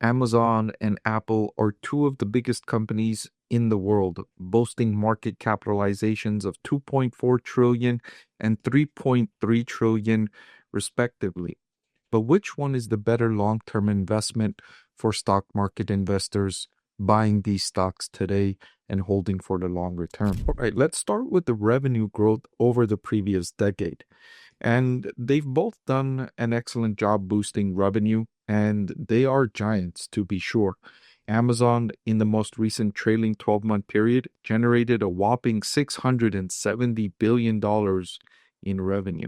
Amazon and Apple are two of the biggest companies in the world, boasting market capitalizations of 2.4 trillion and 3.3 trillion respectively. But which one is the better long-term investment for stock market investors buying these stocks today and holding for the longer term? All right, let's start with the revenue growth over the previous decade. And they've both done an excellent job boosting revenue, and they are giants to be sure. Amazon, in the most recent trailing 12-month period, generated a whopping $670 billion in revenue.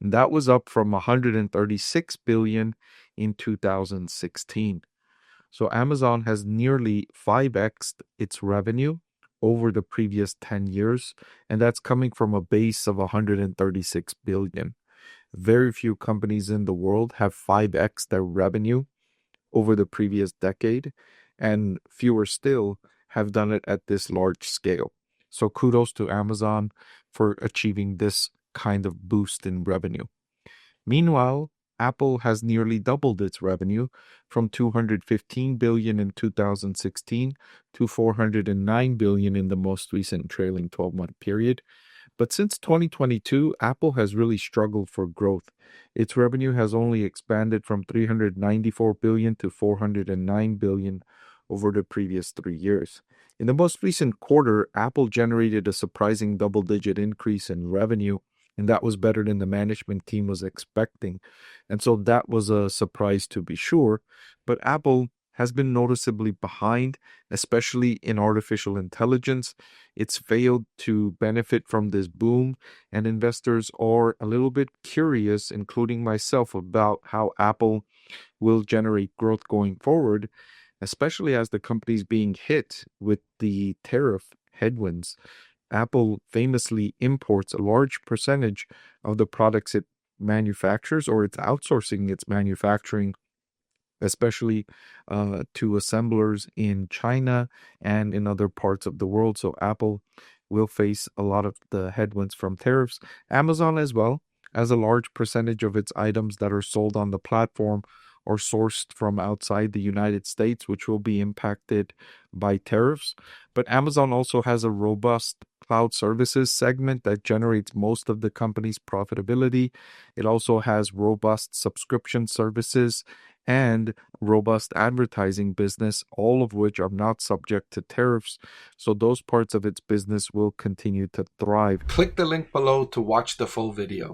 And that was up from $136 billion in 2016. So Amazon has nearly 5x'd its revenue over the previous 10 years, and that's coming from a base of 136 billion. Very few companies in the world have 5x their revenue over the previous decade, and fewer still have done it at this large scale. So kudos to Amazon for achieving this kind of boost in revenue. Meanwhile, Apple has nearly doubled its revenue from 215 billion in 2016 to 409 billion in the most recent trailing 12-month period. But since 2022, Apple has really struggled for growth. Its revenue has only expanded from 394 billion to 409 billion over the previous 3 years. In the most recent quarter, Apple generated a surprising double-digit increase in revenue, and that was better than the management team was expecting. And so that was a surprise to be sure. But Apple has been noticeably behind, especially in artificial intelligence. It's failed to benefit from this boom, and investors are a little bit curious, including myself, about how Apple will generate growth going forward, especially as the company's being hit with the tariff headwinds. Apple famously imports a large percentage of the products it manufactures, or it's outsourcing its manufacturing, especially to assemblers in China and in other parts of the world. So Apple will face a lot of the headwinds from tariffs. Amazon as well, as a large percentage of its items that are sold on the platform are sourced from outside the United States, which will be impacted by tariffs. But Amazon also has a robust cloud services segment that generates most of the company's profitability. It also has robust subscription services and robust advertising business, all of which are not subject to tariffs. So those parts of its business will continue to thrive. Click the link below to watch the full video.